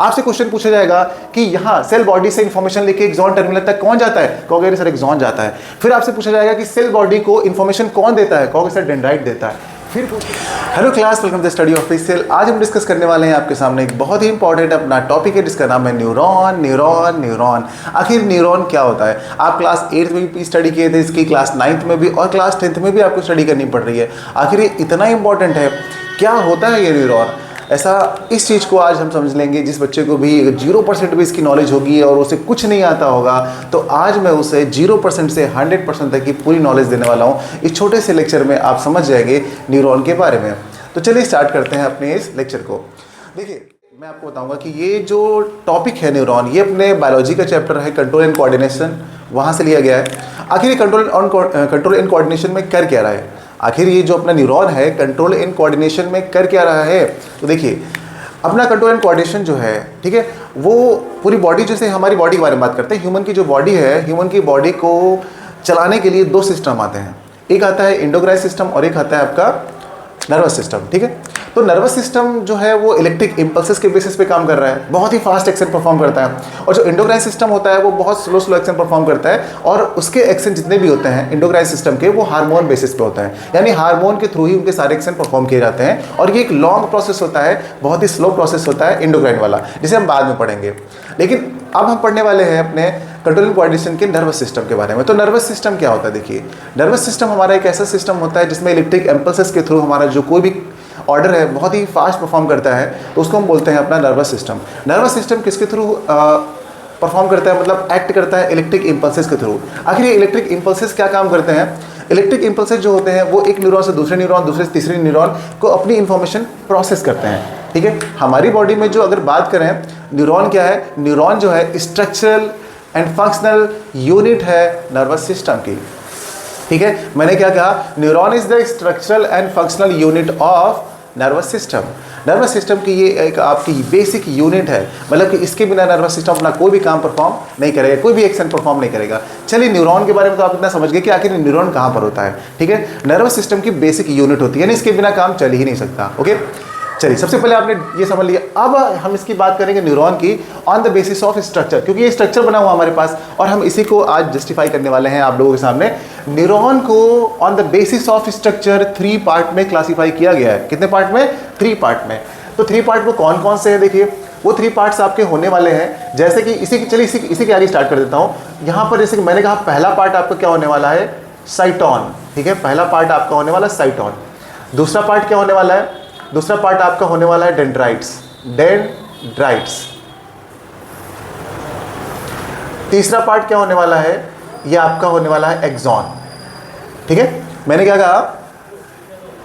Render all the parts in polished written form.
आपसे क्वेश्चन पूछा जाएगा कि यहाँ सेल बॉडी से इंफॉर्मेशन लेके एक्सॉन टर्मिनल तक कौन जाता है, कहोगे सर एक्सॉन जाता है। फिर आपसे पूछा जाएगा कि सेल बॉडी को इंफॉर्मेशन कौन देता है, कहोगे सर डेंड्राइट देता है। फिर hello class, welcome to study of cell. आज हम डिस्कस करने वाले हैं आपके सामने एक बहुत ही इंपॉर्टेंट अपना टॉपिक है जिसका नाम है न्यूरॉन। न्यूरॉन न्यूरॉन आखिर न्यूरॉन क्या होता है। आप क्लास 8th में भी स्टडी किए थे, इसकी क्लास 9th में भी और क्लास 10th में भी आपको स्टडी करनी पड़ रही है। आखिर ये इतना इंपॉर्टेंट है, क्या होता है ये न्यूरॉन, ऐसा इस चीज़ को आज हम समझ लेंगे। जिस बच्चे को भी 0% भी इसकी नॉलेज होगी और उसे कुछ नहीं आता होगा, तो आज मैं उसे 0% से 100% तक की पूरी नॉलेज देने वाला हूँ। इस छोटे से लेक्चर में आप समझ जाएंगे न्यूरॉन के बारे में। तो चलिए स्टार्ट करते हैं अपने इस लेक्चर को। देखिए, मैं आपको बताऊंगा कि ये जो टॉपिक है न्यूरॉन, ये अपने बायोलॉजी का चैप्टर है कंट्रोल एंड कोऑर्डिनेशन, वहाँ से लिया गया है। आखिर ये कंट्रोल एंड कोऑर्डिनेशन में कर क्या रहा है, आखिर ये जो अपना न्यूरॉन है कंट्रोल एंड कोऑर्डिनेशन में कर क्या रहा है। तो देखिए, अपना कंट्रोल एंड कोऑर्डिनेशन जो है, ठीक है, वो पूरी बॉडी, जैसे हमारी बॉडी के बारे में बात करते हैं, ह्यूमन की जो बॉडी है, ह्यूमन की बॉडी को चलाने के लिए 2 सिस्टम आते हैं। एक आता है एंडोक्राइन सिस्टम और एक आता है आपका नर्वस सिस्टम, ठीक है। तो नर्वस सिस्टम जो है वो इलेक्ट्रिक इंपल्सेस के बेसिस पे काम कर रहा है, बहुत ही फास्ट एक्शन परफॉर्म करता है। और जो एंडोक्राइन सिस्टम होता है वो बहुत स्लो एक्शन परफॉर्म करता है, और उसके एक्शन जितने भी होते हैं एंडोक्राइन सिस्टम के, वो हार्मोन बेसिस पे होता है, यानी हार्मोन के थ्रू ही उनके सारे एक्शन परफॉर्म किए जाते हैं। और ये एक लॉन्ग प्रोसेस होता है, बहुत ही स्लो प्रोसेस होता है एंडोक्राइन वाला, जिसे हम बाद में पढ़ेंगे। लेकिन अब हम पढ़ने वाले हैं अपने कंट्रोल एंड कोऑर्डिनेशन के नर्वस सिस्टम के बारे में। तो नर्वस सिस्टम क्या होता है, देखिए, नर्वस सिस्टम हमारा एक ऐसा सिस्टम होता है जिसमें इलेक्ट्रिक इम्पल्सेस के थ्रू हमारा जो कोई भी ऑर्डर है बहुत ही फास्ट परफॉर्म करता है, तो उसको हम बोलते हैं अपना नर्वस सिस्टम। नर्वस सिस्टम किसके थ्रू परफॉर्म करता है, मतलब एक्ट करता है इलेक्ट्रिक इंपल्सेस के थ्रू। आखिर ये इलेक्ट्रिक इंपल्सेस क्या काम करते हैं, इलेक्ट्रिक इंपल्सेस जो होते हैं वो एक न्यूरॉन से दूसरे न्यूरॉन, दूसरे से तीसरे न्यूरॉन को अपनी इंफॉर्मेशन प्रोसेस करते हैं, ठीक है। हमारी बॉडी में जो अगर बात करें, न्यूरॉन क्या है, न्यूरॉन जो है स्ट्रक्चरल एंड फंक्शनल यूनिट है नर्वस सिस्टम की, ठीक है। मैंने क्या कहा, neuron is the structural and functional unit of nervous system. Nervous system की ये एक आपकी बेसिक यूनिट है, मतलब कि इसके बिना नर्वस सिस्टम अपना कोई भी काम परफॉर्म नहीं करेगा, कोई भी एक्शन परफॉर्म नहीं करेगा। चलिए, न्यूरॉन के बारे में तो आप इतना समझ गए कि आखिर न्यूरॉन कहाँ पर होता है, ठीक है। नर्वस सिस्टम की बेसिक यूनिट होती है, यानी इसके बिना काम चल ही नहीं सकता, ओके। चलिए, सबसे पहले आपने ये समझ लिया। अब हम इसकी बात करेंगे न्यूरॉन की on the basis of structure, क्योंकि ये स्ट्रक्चर बना हुआ हमारे पास और हम इसी को आज जस्टिफाई करने वाले हैं आप लोगों के सामने। न्यूरॉन को on the basis of structure 3 part में क्लासीफाई किया गया है। कितने पार्ट में, 3 पार्ट में। तो 3 पार्ट वो कौन कौन से हैं, देखिए, वो 3 पार्ट्स आपके होने वाले हैं। जैसे कि इसी के आगे स्टार्ट कर देता हूँ। यहाँ पर जैसे कि मैंने कहा, पहला पार्ट आपका क्या होने वाला है, साइटोन, ठीक है। पहला पार्ट आपका होने वाला साइटोन। दूसरा पार्ट क्या होने वाला है, दूसरा पार्ट आपका होने वाला है डेंड्राइट्स। तीसरा पार्ट क्या होने वाला है, ये आपका होने वाला है एक्सॉन, ठीक है। मैंने क्या कहा,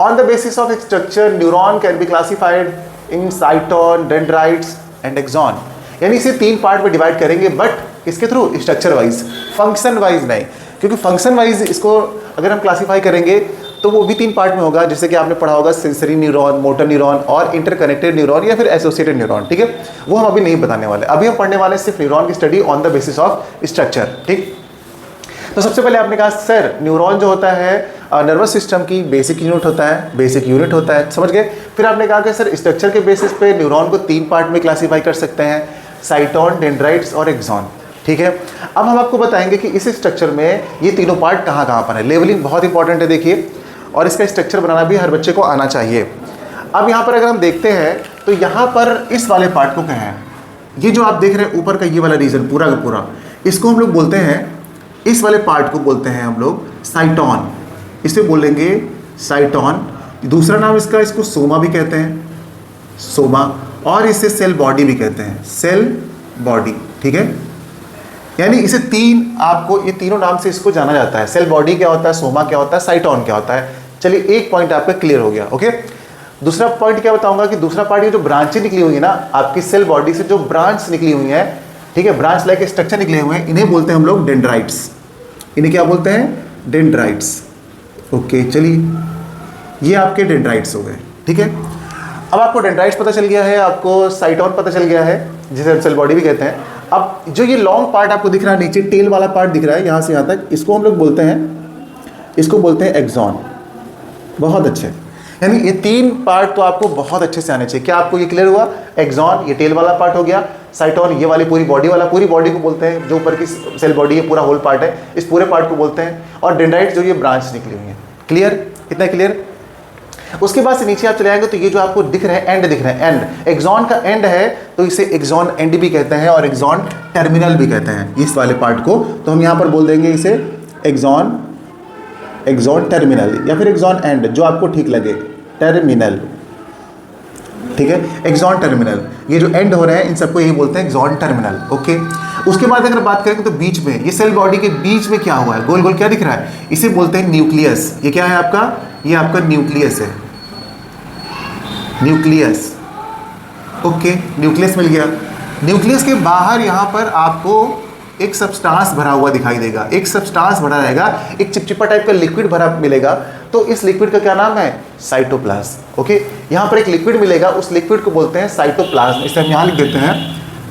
on the basis of structure neuron can be classified in cyton, dendrites and axon, यानी इसे 3 पार्ट में डिवाइड करेंगे, बट किसके through, structure wise, function wise नहीं। क्योंकि फंक्शन वाइज इसको अगर हम क्लासीफाई करेंगे तो वो भी 3 पार्ट में होगा, जैसे कि आपने पढ़ा होगा सेंसरी न्यूरॉन, मोटर न्यूरॉन और इंटरकनेक्टेड न्यूरॉन या फिर एसोसिएटेड न्यूरॉन, ठीक है। वो हम अभी नहीं बताने वाले, अभी हम पढ़ने वाले सिर्फ न्यूरॉन की study on the basis of structure, ठीक। तो सबसे पहले आपने कहा सर न्यूरॉन जो होता है नर्वस सिस्टम की बेसिक यूनिट होता है, समझ गए। फिर आपने कहा कि सर स्ट्रक्चर के बेसिस पे न्यूरॉन को 3 पार्ट में क्लासीफाई कर सकते हैं, साइटोन, डेंड्राइट्स और एक्सॉन, ठीक है। अब हम आपको बताएंगे कि इस स्ट्रक्चर में ये तीनों पार्ट कहाँ कहाँ पर है। लेवलिंग बहुत इंपॉर्टेंट है, देखिए, और इसका स्ट्रक्चर बनाना भी हर बच्चे को आना चाहिए। अब यहाँ पर अगर हम देखते हैं तो यहाँ पर इस वाले पार्ट को क्या है, ये जो आप देख रहे हैं ऊपर का ये वाला रीजन पूरा का पूरा, इसको हम लोग बोलते हैं, इस वाले पार्ट को बोलते हैं हम लोग साइटोन, इसे बोलेंगे साइटोन। दूसरा नाम इसका, इसको सोमा भी कहते हैं, सोमा, और इसे सेल बॉडी भी कहते हैं, सेल बॉडी, ठीक है। यानी इसे आपको ये तीनों नाम से इसको जाना जाता है। सेल बॉडी क्या होता है, सोमा क्या होता है, साइटोन क्या होता है। चलिए, एक पॉइंट आपका क्लियर हो गया, ओके। दूसरा पॉइंट क्या बताऊंगा कि दूसरा पार्ट ये जो ब्रांचें निकली हुई है ना आपकी सेल बॉडी से, जो ब्रांच निकली हुई है, ठीक है, ब्रांच लाइक स्ट्रक्चर निकले हुए हैं, इन्हें बोलते हैं हम लोग डेंड्राइट्स। इन्हें क्या बोलते हैं, डेंड्राइट्स, ओके। चलिए, ये आपके डेंड्राइट्स हो गए, ठीक है। अब आपको डेंड्राइट्स पता चल गया है, आपको साइटोन पता चल गया है, जिसे हम सेल बॉडी भी कहते हैं। अब जो ये लॉन्ग पार्ट आपको दिख रहा है, नीचे टेल वाला पार्ट दिख रहा है, यहाँ से यहाँ तक, इसको हम लोग बोलते हैं एक्सॉन। बहुत अच्छे। यानी ये तीन पार्ट तो आपको बहुत अच्छे से आने चाहिए। क्या आपको ये क्लियर हुआ? एक्सॉन ये टेल वाला पार्ट हो गया, साइटोन ये वाली पूरी बॉडी वाला, पूरी बॉडी को बोलते हैं, जो ऊपर की सेल बॉडी है पूरा होल पार्ट है, इस पूरे पार्ट को बोलते हैं, और डेंड्राइट्स जो ये ब्रांच निकली हुई है। क्लियर? कितना क्लियर? उसके बाद से नीचे आप चले आएंगे तो ये जो आपको दिख रहे हैं एंड दिख रहे हैं, एंड एक्सॉन का एंड है तो इसे एक्सॉन एंड भी कहते हैं और एक्सॉन टर्मिनल भी कहते हैं इस वाले पार्ट को। तो हम यहाँ पर बोल देंगे इसे एक्सॉन टर्मिनल या फिर एक्सॉन एंड, जो आपको ठीक लगे, टर्मिनल। ठीक है, एक्सॉन टर्मिनल, ये जो एंड हो रहे हैं इन सबको यही बोलते हैं एक्सॉन टर्मिनल। ओके, उसके बाद अगर बात करेंगे तो बीच में ये सेल बॉडी के बीच में क्या हुआ है, गोल गोल क्या दिख रहा है, इसे बोलते हैं न्यूक्लियस। ये क्या है आपका? ये आपका न्यूक्लियस है, न्यूक्लियस। ओके, न्यूक्लियस मिल गया। न्यूक्लियस के बाहर यहाँ पर आपको एक सब्सटेंस भरा हुआ दिखाई देगा, एक सब्सटेंस भरा रहेगा, एक चिपचिपा टाइप का लिक्विड भरा मिलेगा। तो इस लिक्विड का क्या नाम है? साइटोप्लाज्म। ओके, यहाँ पर एक लिक्विड मिलेगा, उस लिक्विड को बोलते हैं साइटोप्लाज्म। इसे हम यहाँ लिख देते हैं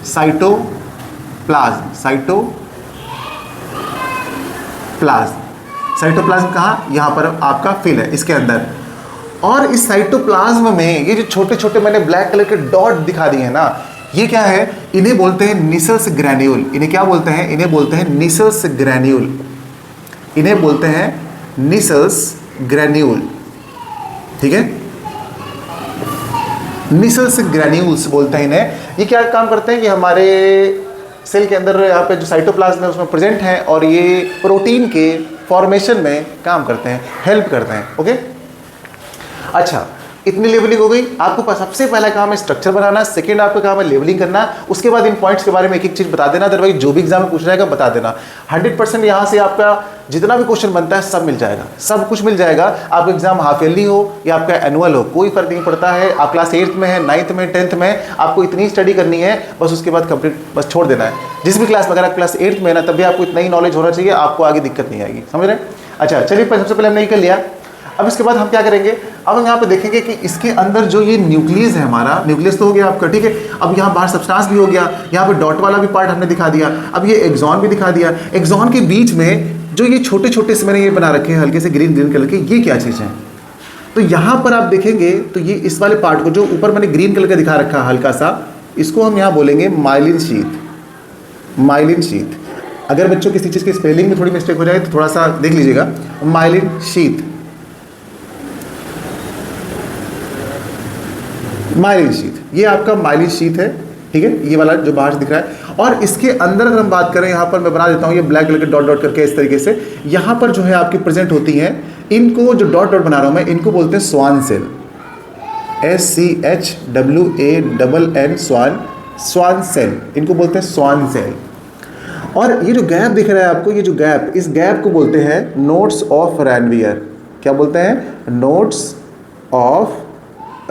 साइटोप्लाज्म। साइटोप्लाज्म कहाँ? यहाँ पर आपका फिल है इसके अंदर। और इस साइटोप्लाज्म में ये जो छोटे छोटे मैंने ब्लैक कलर के डॉट दिखा दिए हैं ना, ये क्या है? इन्हें बोलते हैं निसल्स ग्रैन्यूल। इन्हें क्या बोलते हैं? इन्हें बोलते हैं निसल्स ग्रैन्यूल। इन्हें बोलते हैं निसल्स ग्रैन्यूल। ठीक है, निसल्स ग्रैन्यूल्स बोलते हैं इन्हें। ये क्या काम करते हैं? ये हमारे सेल के अंदर यहाँ पे जो साइटोप्लाज्म है उसमें प्रेजेंट हैं और ये प्रोटीन के फॉर्मेशन में काम करते हैं, हेल्प करते हैं। ओके, अच्छा, इतनी लेवलिंग हो गई। आपको पास सबसे पहला काम है स्ट्रक्चर बनाना, सेकंड आपका काम है लेवलिंग करना, उसके बाद इन पॉइंट्स के बारे में एक एक चीज बता देना, अदरवाइज जो भी एग्जाम में पूछ जाएगा बता देना। 100% यहाँ से आपका जितना भी क्वेश्चन बनता है सब मिल जाएगा, सब कुछ मिल जाएगा। आपका एग्जाम हाफ ईयरली हो या आपका एनुअल हो, कोई फर्क नहीं पड़ता है। आप क्लास 8th में है, 9th में, 10th में, आपको इतनी स्टडी करनी है बस, उसके बाद कंप्लीट बस छोड़ देना है। जिस भी क्लास में, अगर आप क्लास 8th में है ना, तब भी आपको इतना ही नॉलेज होना चाहिए, आपको आगे दिक्कत नहीं आएगी। समझ रहे हैं? अच्छा, चलिए सबसे पहले हमने ये कर लिया। अब इसके बाद हम क्या करेंगे? अब हम यहाँ पे देखेंगे कि इसके अंदर जो ये न्यूक्लियस है हमारा, न्यूक्लियस तो हो गया आपका, ठीक है। अब यहाँ बाहर सब्सटेंस भी हो गया, यहाँ पे डॉट वाला भी पार्ट हमने दिखा दिया। अब ये एक्सॉन भी दिखा दिया। एक्सॉन के बीच में जो ये छोटे छोटे से मैंने ये बना रखे हैं हल्के से ग्रीन ग्रीन कलर के, ये क्या चीज़ है? तो यहाँ पर आप देखेंगे तो ये इस वाले पार्ट को जो ऊपर मैंने ग्रीन कलर का दिखा रखा है हल्का सा, इसको हम यहाँ बोलेंगे माइलिन शीथ। Myelin sheath. अगर बच्चों किसी चीज़ की स्पेलिंग में थोड़ी मिस्टेक हो जाए तो थोड़ा सा देख लीजिएगा। माइलिन शीथ, माइलिन शीथ, ये आपका माइलिन शीथ है। ठीक है, ये वाला जो बाहर से दिख रहा है। और इसके अंदर अगर हम बात करें, यहाँ पर मैं बना देता हूँ ये ब्लैक कलर के डॉट डॉट करके इस तरीके से, यहाँ पर जो है आपकी प्रेजेंट होती हैं। इनको जो डॉट डॉट बना रहा हूँ मैं, इनको बोलते हैं स्वान सेल। SCHWANN, स्वान, स्वान सेल, इनको बोलते हैं स्वान सेल। और ये जो गैप दिख रहा है आपको, ये जो गैप, इस गैप को बोलते हैं नोड्स ऑफ रैनवियर। क्या बोलते हैं? Nodes of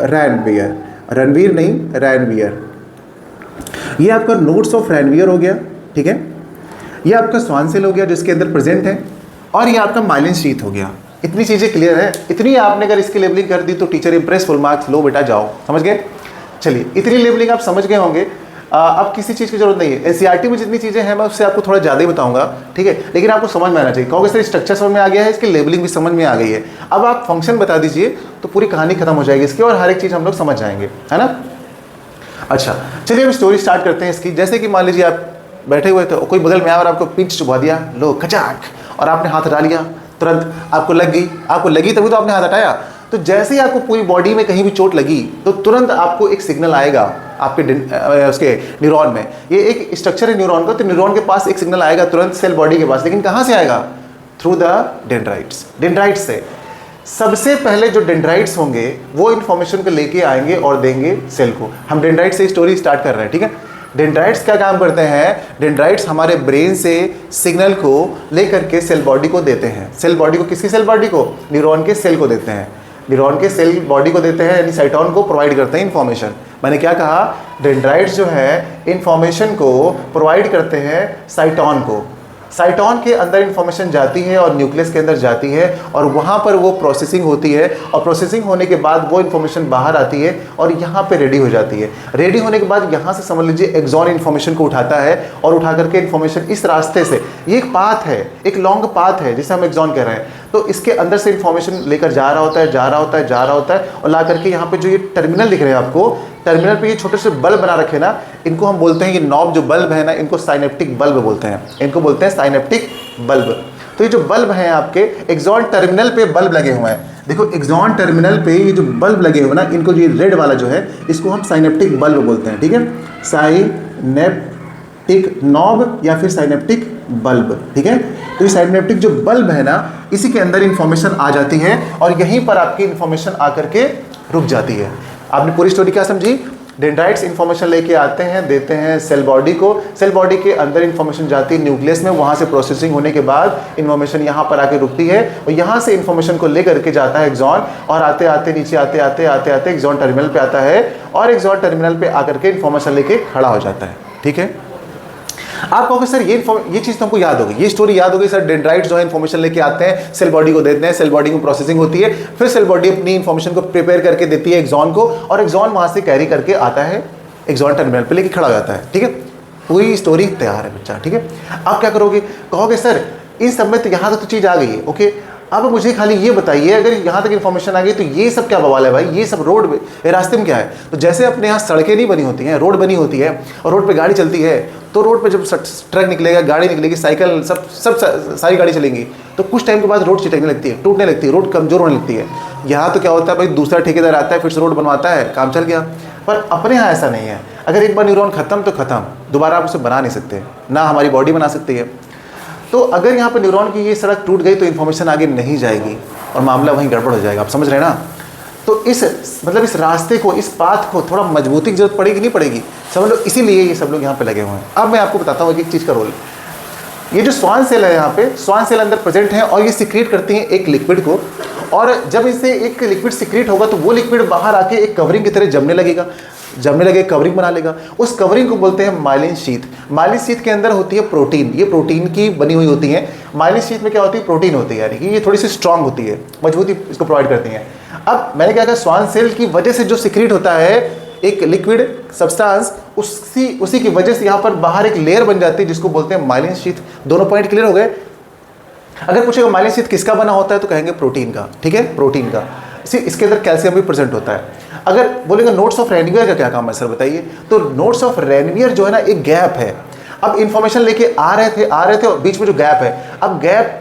Ranvier. रणवीर नहीं, रैनवियर। ये आपका नोड्स ऑफ रैनवियर हो गया। ठीक है, ये आपका स्वान सेल हो गया जिसके अंदर प्रेजेंट है, और ये आपका माइलिन शीथ हो गया। इतनी चीज़ें क्लियर है? इतनी आपने अगर इसकी लेबलिंग कर दी तो टीचर इंप्रेस, फुल मार्क्स, लो बेटा जाओ। समझ गए? चलिए, इतनी लेबलिंग आप समझ गए होंगे। अब किसी चीज़ की जरूरत नहीं है। एनसीईआरटी में जितनी चीज़ें हैं मैं उससे आपको थोड़ा ज़्यादा ही बताऊंगा, ठीक है, लेकिन आपको समझ में आना चाहिए। कहोगे सर स्ट्रक्चर समझ में आ गया है, इसकी लेबलिंग भी समझ में आ गई है, अब आप फंक्शन बता दीजिए तो पूरी कहानी खत्म हो जाएगी इसकी, और हर एक चीज़ हम लोग समझ जाएंगे, है ना। अच्छा, चलिए हम स्टोरी स्टार्ट करते हैं इसकी। जैसे कि मान लीजिए आप बैठे हुए थे, कोई बगल में आया और आपको पिंच चुभा दिया, लो खचाक, और आपने हाथ हटा लिया, तुरंत आपको लग गई। आपको लगी तभी तो आपने हाथ हटाया। तो जैसे ही आपको पूरी बॉडी में कहीं भी चोट लगी तो तुरंत आपको एक सिग्नल आएगा आपके उसके न्यूरॉन में। ये एक स्ट्रक्चर है न्यूरॉन का, तो न्यूरॉन के पास एक सिग्नल आएगा तुरंत सेल बॉडी के पास। लेकिन कहाँ से आएगा? Through the dendrites. डेंड्राइट्स से सबसे पहले जो डेंड्राइट्स होंगे वो इन्फॉर्मेशन को लेके आएंगे और देंगे सेल को। हम डेंड्राइट से स्टोरी स्टार्ट कर रहे हैं, ठीक है। डेंड्राइट्स क्या काम करते हैं? डेंड्राइट्स हमारे ब्रेन से सिग्नल को लेकर के सेल बॉडी को देते हैं। सेल बॉडी को, किसकी सेल बॉडी को? न्यूरॉन के सेल को देते हैं। न्यूरॉन के सेल बॉडी को देते हैं, यानी साइटोन को प्रोवाइड करते हैं इन्फॉर्मेशन। मैंने क्या कहा? डेंड्राइट्स जो है इन्फॉर्मेशन को प्रोवाइड करते हैं साइटोन को। साइटोन के अंदर इन्फॉर्मेशन जाती है और न्यूक्लियस के अंदर जाती है, और वहाँ पर वो प्रोसेसिंग होती है, और प्रोसेसिंग होने के बाद वो इन्फॉर्मेशन बाहर आती है और यहाँ पे रेडी हो जाती है। रेडी होने के बाद यहाँ से समझ लीजिए एक्सॉन इन्फॉर्मेशन को उठाता है, और उठा करके इन्फॉर्मेशन इस रास्ते से, ये एक पाथ है, एक लॉन्ग पाथ है जिसे हम एक्सॉन कह रहे हैं। तो इसके अंदर से इंफॉर्मेशन लेकर जा रहा होता है, जा रहा होता है, जा रहा होता है, और ला करके यहाँ पे जो ये टर्मिनल दिख रहे हैं आपको, टर्मिनल पे ये छोटे से बल्ब बना रखे ना, इनको हम बोलते हैं, ये नॉब जो बल्ब है ना, इनको साइनेप्टिक बल्ब बोलते हैं, इनको बोलते हैं साइनेप्टिक बल्ब। तो ये जो बल्ब हैं आपके एक्सॉन टर्मिनल पे बल्ब लगे हुए हैं, देखो एक्सॉन टर्मिनल पे ये जो बल्ब लगे हुए हैं ना, इनको जो रेड वाला जो है, इसको हम साइनेप्टिक बल्ब बोलते हैं, ठीक है, साइनेप्टिक नॉब या फिर साइनेप्टिक बल्ब, ठीक है। तो ये साइनेप्टिक जो बल्ब है ना, इसी के अंदर इंफॉर्मेशन आ जाती है और यहीं पर आपकी इंफॉर्मेशन आकर के रुक जाती है। आपने पूरी स्टोरी क्या समझी? डेंड्राइट्स इंफॉर्मेशन लेके आते हैं, देते हैं सेल बॉडी को, सेल बॉडी के अंदर इंफॉर्मेशन जाती है न्यूक्लियस में, वहाँ से प्रोसेसिंग होने के बाद इंफॉर्मेशन यहाँ पर आके रुकती है और यहाँ से इंफॉर्मेशन को लेकर के जाता है एक्सॉन, और आते आते नीचे आते आते आते आते एक्सॉन टर्मिनल पे आता है और एक्सॉन टर्मिनल पे आकर के इंफॉर्मेशन लेके खड़ा हो जाता है, ठीक है। आप कहोगे सर ये चीज़ तो हमको याद होगी, ये स्टोरी याद होगी सर, डेंड्राइट्स जो है इन्फॉर्मेशन लेके आते हैं, सेल बॉडी को देते हैं, सेल बॉडी में प्रोसेसिंग होती है, फिर सेल बॉडी अपनी इन्फॉर्मेशन को प्रिपेयर करके देती है एक्सॉन को, और एक्सॉन वहाँ से कैरी करके आता है एक्सॉन टर्मिनल पे लेके खड़ा हो जाता है, ठीक है। पूरी स्टोरी तैयार है बच्चा, ठीक है। अब क्या करोगे? कहोगे सर इन सब में तो यहाँ तक तो चीज़ आ गई है, ओके, अब मुझे खाली ये बताइए, अगर यहाँ तक इन्फॉर्मेशन आ गई तो ये सब क्या बवाल है भाई, ये सब रोड में, रास्ते में क्या है? तो जैसे अपने यहाँ सड़कें नहीं बनी होती हैं, रोड बनी होती है और रोड पे गाड़ी चलती है, तो रोड पे जब ट्रक निकलेगा, गाड़ी निकलेगी, साइकिल, सब सारी गाड़ी चलेंगी, तो कुछ टाइम के बाद रोड चिटकने लगती है, टूटने लगती है, रोड कमजोर होने लगती है। यहाँ तो क्या होता है भाई, दूसरा ठेकेदार आता है, फिर से रोड बनवाता है, काम चल गया। पर अपने यहाँ ऐसा नहीं है, अगर एक बार न्यूरॉन खत्म तो खत्म, दोबारा आप उसे बना नहीं सकते, ना हमारी बॉडी बना सकती है। तो अगर यहाँ पर न्यूरॉन की ये सड़क टूट गई तो इन्फॉर्मेशन आगे नहीं जाएगी और मामला वहीं गड़बड़ हो जाएगा, आप समझ रहे हैं ना। तो इस इस रास्ते को, इस पाथ को थोड़ा मजबूती की जरूरत पड़ेगी, नहीं पड़ेगी, समझ लो, इसीलिए ये सब लोग यहाँ पे लगे हुए हैं। अब मैं आपको बताता हूँ एक चीज़ का रोल। ये जो स्वान सेल है, यहाँ पे स्वान सेल अंदर प्रेजेंट है और ये सिक्रेट करती हैं एक लिक्विड को, और जब इससे एक लिक्विड सिक्रेट होगा तो वो लिक्विड बाहर आके एक कवरिंग की तरह जमने लगेगा, कवरिंग बना लेगा। उस कवरिंग को बोलते हैं माइलिन शीथ। माइलिन शीथ के अंदर होती है प्रोटीन, ये प्रोटीन की बनी हुई होती है। माइलिन शीथ में क्या होती है? प्रोटीन होती है, यानी कि ये थोड़ी सी स्ट्रांग होती है, मजबूती इसको प्रोवाइड करती है। अब मैंने क्या कहा, स्वान सेल की वजह से जो सिक्रेट होता है एक लिक्विड सब्सटेंस, उसी की वजह से यहाँ पर बाहर एक लेयर बन जाती है जिसको बोलते हैं माइलिन शीथ। दोनों पॉइंट क्लियर हो गए? अगर पूछेगा माइलिन शीथ किसका बना होता है तो कहेंगे प्रोटीन का, ठीक है, प्रोटीन का। इसके अंदर कैल्शियम भी प्रेजेंट होता है। अगर बोलेगा नोट्स ऑफ रेनवियर का क्या काम है सर बताइए, तो नोट्स ऑफ रेनवियर जो है ना, एक गैप है। अब इंफॉर्मेशन लेके आ रहे थे और बीच में जो गैप है, अब गैप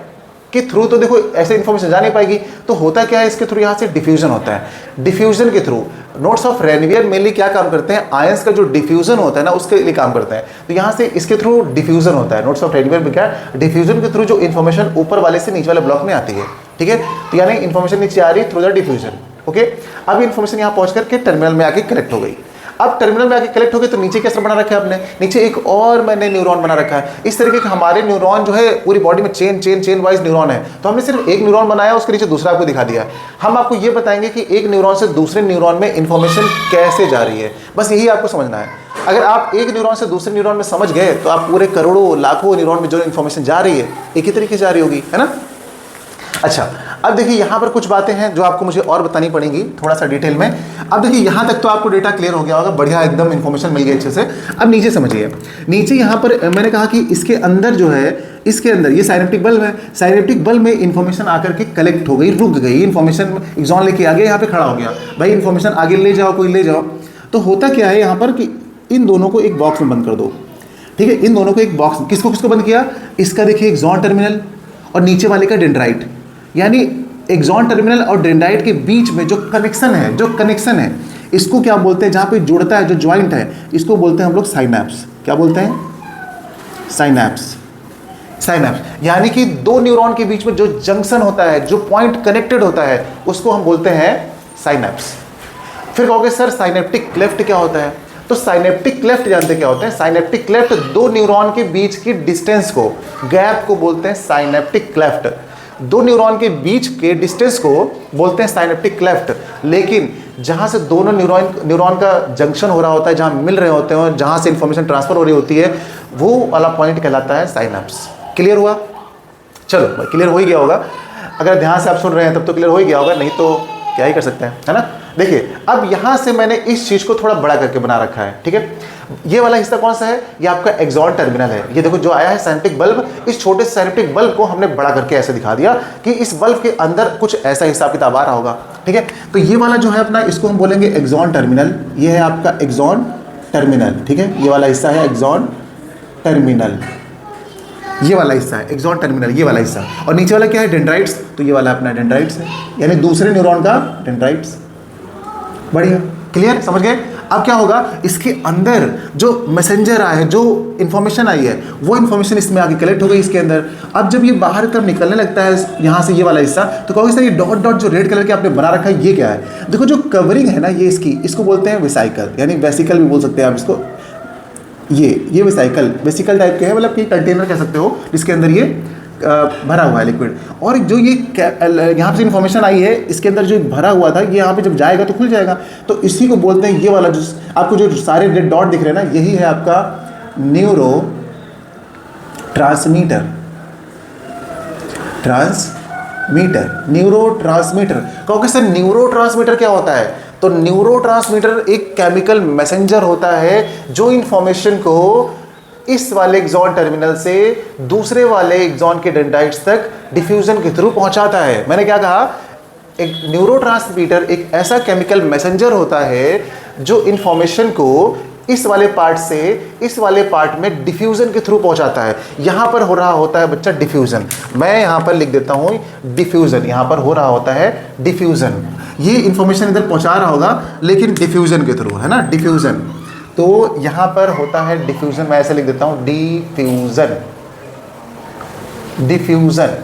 के थ्रू तो देखो ऐसे इन्फॉर्मेशन जा नहीं पाएगी, तो होता क्या है, इसके थ्रू यहाँ से डिफ्यूजन होता है। डिफ्यूजन के through notes of Ranvier mainly क्या काम करते हैं, आयंस का जो डिफ्यूजन होता है ना उसके लिए काम करते हैं। तो यहाँ से इसके थ्रू डिफ्यूजन होता है। नोट्स ऑफ रेनवियर में क्या, डिफ्यूजन के थ्रू जो इन्फॉर्मेशन ऊपर वाले से नीचे वाले ब्लॉक में आती है, ठीक है। तो यानी इन्फॉर्मेशन नीचे आ रही थ्रू द डिफ्यूजन, ओके। अब इन्फॉर्मेशन यहाँ पहुँच करके टर्मिनल में आके कलेक्ट हो गई। अब टर्मिनल में आके कलेक्ट हो गई तो नीचे कैसे बना रखा है आपने, नीचे एक और मैंने न्यूरॉन बना रखा है। इस तरीके के हमारे न्यूरॉन जो है पूरी बॉडी में चेन वाइज न्यूरॉन है। तो हमने सिर्फ एक न्यूरॉन बनाया, उसके नीचे दूसरा आपको दिखा दिया। हम आपको ये बताएंगे कि एक न्यूरॉन से दूसरे न्यूरॉन में इंफॉर्मेशन कैसे जा रही है, बस यही आपको समझना है। अगर आप एक न्यूरॉन से दूसरे न्यूरॉन में समझ गए तो आप पूरे करोड़ों लाखों न्यूरॉन में जो इन्फॉर्मेशन जा रही है एक ही तरीके से जा रही होगी, है ना। अच्छा, अब देखिए यहाँ पर कुछ बातें हैं जो आपको मुझे और बतानी पड़ेंगी थोड़ा सा डिटेल में। अब देखिए यहाँ तक तो आपको डेटा क्लियर हो गया होगा, बढ़िया एकदम इन्फॉर्मेशन मिल गई अच्छे से। अब नीचे समझिए, नीचे यहाँ पर मैंने कहा कि इसके अंदर जो है, इसके अंदर ये साइनेप्टिक बल्ब है। साइनेप्टिक बल्ब में इन्फॉर्मेशन आकर के कलेक्ट हो गई, रुक गई इन्फॉर्मेशन, एक्सॉन लेके आ गया, यहाँ पे खड़ा हो गया, भाई इन्फॉर्मेशन आगे ले जाओ, कोई ले जाओ। तो होता क्या है यहाँ पर कि इन दोनों को एक बॉक्स में बंद कर दो, ठीक है। इन दोनों को एक बॉक्स, किसको बंद किया, इसका देखिए एक्सॉन टर्मिनल और नीचे वाले का डेंड्राइट, यानी एक्सॉन टर्मिनल और डेंड्राइट के बीच में जो कनेक्शन है इसको क्या बोलते हैं, जहाँ पे जुड़ता है, जो ज्वाइंट है, इसको बोलते हैं हम लोग साइनैप्स। क्या बोलते हैं? साइनैप्स। यानी कि दो न्यूरॉन के बीच में जो जंक्शन होता है, जो पॉइंट कनेक्टेड होता है, उसको हम बोलते हैं साइनैप्स। फिर कहोगे सर साइनेप्टिक क्लेफ्ट क्या होता है, तो साइनेप्टिक क्लेफ्ट जानते क्या होते हैं? साइनेप्टिक क्लेफ्ट दो न्यूरॉन के बीच की डिस्टेंस को, गैप को बोलते हैं साइनेप्टिक क्लेफ्ट। दो न्यूरॉन के बीच के डिस्टेंस को बोलते हैं साइनेप्टिक क्लेफ्ट। लेकिन जहां से दोनों न्यूरॉन का जंक्शन हो रहा होता है, जहां मिल रहे होते हैं, जहां से इंफॉर्मेशन ट्रांसफर हो रही होती है, वो वाला पॉइंट कहलाता है साइनैप्स। क्लियर हुआ? चलो क्लियर हो ही गया होगा, अगर ध्यान से आप सुन रहे हैं तब तो क्लियर हो ही गया होगा, नहीं तो क्या ही कर सकते हैं, है ना। देखिए अब यहां से मैंने इस चीज को थोड़ा बड़ा करके बना रखा है, ठीक है। ये वाला हिस्सा कौन सा है, ये आपका एक्सॉन टर्मिनल है। ये देखो जो आया है साइनेप्टिक बल्ब, इस छोटे से साइनेप्टिक बल्ब को हमने बड़ा करके ऐसे दिखा दिया कि इस बल्ब के अंदर कुछ ऐसा हिसाब किताब आ रहा होगा, ठीक है। तो ये वाला जो है अपना, इसको हम बोलेंगे एक्सॉन टर्मिनल। ये है आपका एक्सॉन टर्मिनल, ठीक है। ये वाला हिस्सा है एक्सॉन टर्मिनल, ये वाला हिस्सा है एक्सॉन टर्मिनल, ये वाला हिस्सा। और नीचे वाला क्या है, डेंड्राइट्स। तो ये वाला अपना डेंड्राइट्स है, यानी दूसरे न्यूरॉन का डेंड्राइट्स। बढ़िया, क्लियर, समझ गए। अब क्या होगा, इसके अंदर जो मैसेंजर आया है, जो इन्फॉर्मेशन आई है, वो इन्फॉर्मेशन इसमें आके कलेक्ट हो गई इसके अंदर। अब जब ये बाहर की तरफ निकलने लगता है यहाँ से, ये वाला हिस्सा, तो कहोगे सर ये डॉट डॉट जो रेड कलर के आपने बना रखा है ये क्या है। देखो जो कवरिंग है ना ये इसकी, इसको बोलते हैं वेसिकल, यानी वेसिकल भी बोल सकते हैं आप इसको। ये वेसिकल टाइप के है, मतलब कि कंटेनर कह सकते हो जिसके अंदर ये भरा हुआ है लिक्विड। और जो ये यहाँ से इन्फॉर्मेशन आई है, इसके अंदर जो भरा हुआ था ये यहाँ पे जब जाएगा तो खुल जाएगा। तो इसी को बोलते हैं, ये वाला जो आपको जो सारे रेड डॉट दिख रहे हैं ना, यही है आपका न्यूरो ट्रांसमीटर। न्यूरो ट्रांसमीटर कहोगे सर न्यूरो ट्रांसमीटर क्या होता है। तो न्यूरो ट्रांसमीटर एक केमिकल मैसेंजर होता है जो इन्फॉर्मेशन को इस वाले एक्सॉन टर्मिनल से दूसरे वाले एक्सॉन के डेंड्राइट्स तक डिफ्यूजन के थ्रू पहुंचाता है। मैंने क्या कहा, एक न्यूरोट्रांसमीटर एक ऐसा केमिकल मैसेंजर होता है जो इन्फॉर्मेशन को इस वाले पार्ट से इस वाले पार्ट में डिफ्यूजन के थ्रू पहुंचाता है। यहां पर हो रहा होता है बच्चा डिफ्यूजन, मैं यहां पर लिख देता हूं डिफ्यूजन, यहां पर हो रहा होता है डिफ्यूजन। ये इन्फॉर्मेशन इधर पहुंचा रहा होगा लेकिन डिफ्यूजन के थ्रू, है ना, डिफ्यूजन। तो यहां पर होता है डिफ्यूजन, मैं ऐसे लिख देता हूं डिफ्यूजन।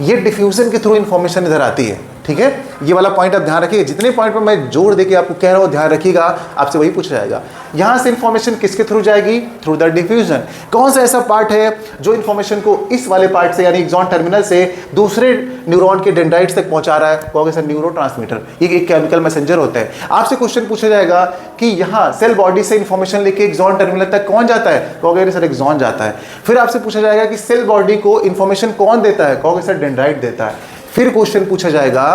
ये डिफ्यूजन के थ्रू इंफॉर्मेशन इधर आती है, ठीक है। ये वाला पॉइंट आप ध्यान रखिए, जितने पॉइंट पर मैं जोर देके आपको कह रहा हूं ध्यान रखिएगा, आपसे वही पूछा जाएगा। यहां से इंफॉर्मेशन किसके थ्रू जाएगी, थ्रू द डिफ्यूजन। कौन सा ऐसा पार्ट है जो इंफॉर्मेशन को इस वाले पार्ट से यानी एक्सॉन टर्मिनल से दूसरे न्यूरॉन के डेंड्राइट्स तक पहुंचा रहा है, कहोगे सर न्यूरोट्रांसमीटर। ये एक केमिकल मैसेंजर होता है। आपसे क्वेश्चन पूछा जाएगा कि यहाँ सेल बॉडी से इंफॉर्मेशन लेके एक्सॉन टर्मिनल तक कौन जाता है, कहोगे सर एक्सॉन जाता है। फिर आपसे पूछा जाएगा कि सेल बॉडी को इंफॉर्मेशन कौन देता है, कहोगे सर डेंड्राइट देता है। फिर क्वेश्चन पूछा जाएगा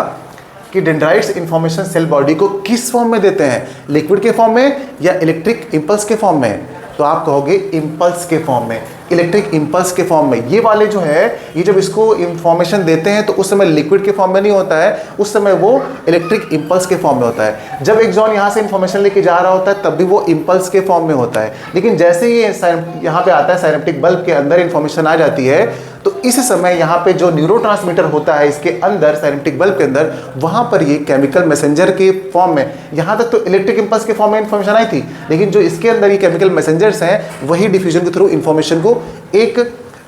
कि डेंड्राइट्स इंफॉर्मेशन सेल बॉडी को किस फॉर्म में देते हैं, लिक्विड के फॉर्म में या इलेक्ट्रिक इंपल्स के फॉर्म में। तो आप कहोगे इंपल्स के फॉर्म में, इलेक्ट्रिक इंपल्स के फॉर्म में। ये वाले जो है, ये जब इसको इंफॉर्मेशन देते हैं तो उस समय लिक्विड के फॉर्म में नहीं होता है, उस समय वो इलेक्ट्रिक इंपल्स के फॉर्म में होता है। जब एक्सॉन यहाँ से इंफॉर्मेशन लेके जा रहा होता है तब भी वो इंपल्स के फॉर्म में होता है। लेकिन जैसे ही यहाँ पे आता है साइनेप्टिक बल्ब के अंदर इंफॉर्मेशन आ जाती है, तो इस समय यहाँ पे जो न्यूरोट्रांसमीटर होता है इसके अंदर साइनेप्टिक बल्ब के अंदर, वहाँ पर ये केमिकल मैसेंजर के फॉर्म में, यहाँ तक तो इलेक्ट्रिक इंपल्स के फॉर्म में इंफॉर्मेशन आई थी, लेकिन जो इसके अंदर ये केमिकल मैसेंजर्स हैं वही डिफ्यूजन के थ्रू इंफॉर्मेशन को एक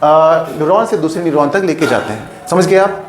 न्यूरॉन से दूसरे न्यूरॉन तक लेके जाते हैं। समझ गए आप।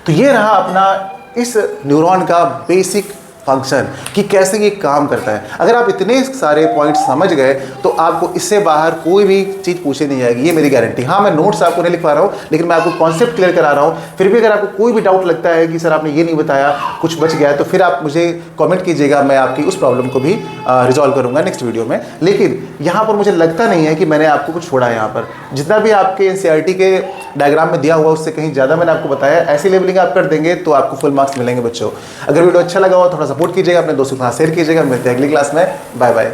तो ये रहा अपना इस न्यूरॉन का बेसिक फंक्शन कि कैसे ये काम करता है। अगर आप इतने सारे पॉइंट्स समझ गए तो आपको इससे बाहर कोई भी चीज़ पूछे नहीं जाएगी, ये मेरी गारंटी। हाँ, मैं नोट्स आपको नहीं लिखवा रहा हूँ, लेकिन मैं आपको कॉन्सेप्ट क्लियर करा रहा हूँ। फिर भी अगर आपको कोई भी डाउट लगता है कि सर आपने ये नहीं बताया, कुछ बच गया है, तो फिर आप मुझे कमेंट कीजिएगा, मैं आपकी उस प्रॉब्लम को भी रिजॉल्व करूँगा नेक्स्ट वीडियो में। लेकिन यहाँ पर मुझे लगता नहीं है कि मैंने आपको कुछ छोड़ा है। यहाँ पर जितना भी आपके NCERT के डायग्राम में दिया हुआ उससे कहीं ज़्यादा मैंने आपको बताया। ऐसी लेवलिंग आप कर देंगे तो आपको फुल मार्क्स मिलेंगे बच्चों। अगर वीडियो अच्छा लगा हो थोड़ा सपोर्ट कीजिएगा, अपने दोस्तों के साथ शेयर कीजिएगा। मिलते हैं अगली क्लास में, बाय बाय।